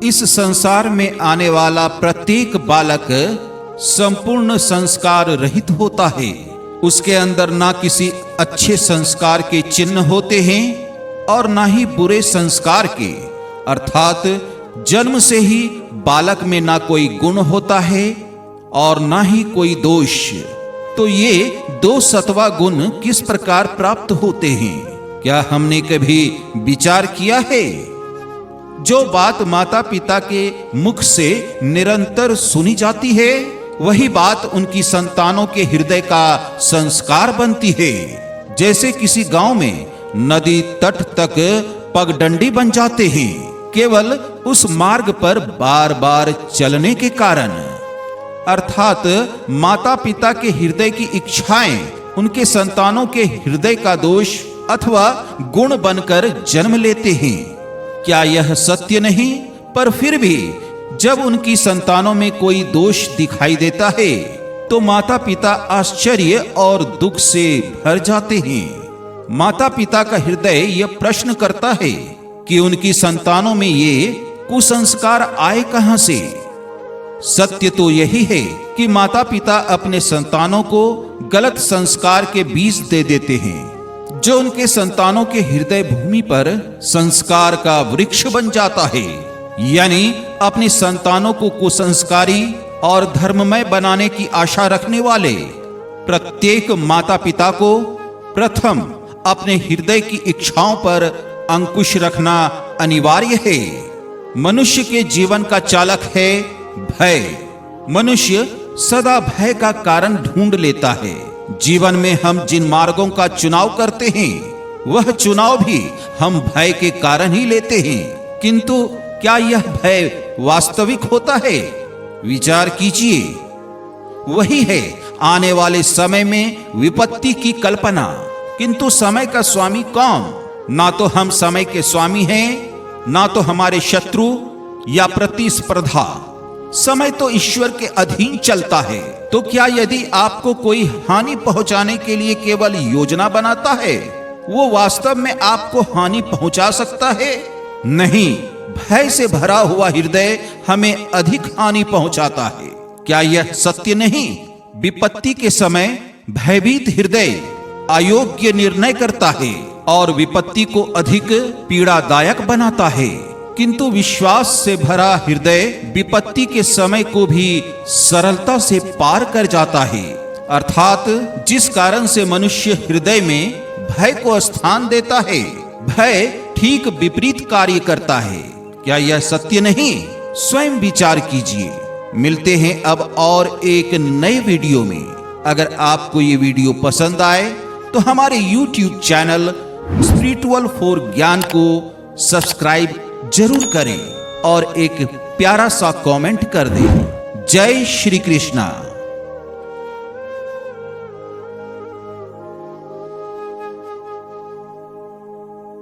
इस संसार में आने वाला प्रत्येक बालक संपूर्ण संस्कार रहित होता है। उसके अंदर ना किसी अच्छे संस्कार के चिन्ह होते हैं और ना ही बुरे संस्कार के, अर्थात जन्म से ही बालक में ना कोई गुण होता है और ना ही कोई दोष। तो ये दो सत्वा गुण किस प्रकार प्राप्त होते हैं, क्या हमने कभी विचार किया है? जो बात माता पिता के मुख से निरंतर सुनी जाती है, वही बात उनकी संतानों के हृदय का संस्कार बनती है। जैसे किसी गांव में नदी तट तक पगडंडी बन जाते हैं, केवल उस मार्ग पर बार बार चलने के कारण। अर्थात माता पिता के हृदय की इच्छाएं उनके संतानों के हृदय का दोष अथवा गुण बनकर जन्म लेते हैं। क्या यह सत्य नहीं? पर फिर भी जब उनकी संतानों में कोई दोष दिखाई देता है तो माता पिता आश्चर्य और दुख से भर जाते हैं। माता पिता का हृदय यह प्रश्न करता है कि उनकी संतानों में ये कुसंस्कार आए कहां से? सत्य तो यही है कि माता पिता अपने संतानों को गलत संस्कार के बीज दे देते हैं, जो उनके संतानों के हृदय भूमि पर संस्कार का वृक्ष बन जाता है। यानी अपनी संतानों को कुसंस्कारी और धर्ममय बनाने की आशा रखने वाले प्रत्येक माता पिता को प्रथम अपने हृदय की इच्छाओं पर अंकुश रखना अनिवार्य है। मनुष्य के जीवन का चालक है भय। मनुष्य सदा भय का कारण ढूंढ लेता है। जीवन में हम जिन मार्गों का चुनाव करते हैं, वह चुनाव भी हम भय के कारण ही लेते हैं। किंतु क्या यह भय वास्तविक होता है? विचार कीजिए। वही है आने वाले समय में विपत्ति की कल्पना। किंतु समय का स्वामी कौन? ना तो हम समय के स्वामी हैं, ना तो हमारे शत्रु या प्रतिस्पर्धा। समय तो ईश्वर के अधीन चलता है। तो क्या यदि आपको कोई हानि पहुंचाने के लिए केवल योजना बनाता है, वो वास्तव में आपको हानि पहुंचा सकता है? नहीं, भय से भरा हुआ हृदय हमें अधिक हानि पहुंचाता है। क्या यह सत्य नहीं? विपत्ति के समय भयभीत हृदय अयोग्य निर्णय करता है और विपत्ति को अधिक पीड़ादायक बनाता है। किंतु विश्वास से भरा हृदय विपत्ति के समय को भी सरलता से पार कर जाता है। अर्थात जिस कारण से मनुष्य हृदय में भय को स्थान देता है, भय ठीक विपरीत कार्य करता है। क्या यह सत्य नहीं? स्वयं विचार कीजिए। मिलते हैं अब और एक नए वीडियो में। अगर आपको ये वीडियो पसंद आए तो हमारे YouTube चैनल स्पिरिचुअल फॉर ज्ञान को सब्सक्राइब जरूर करें और एक प्यारा सा कमेंट कर दें। जय श्री कृष्णा।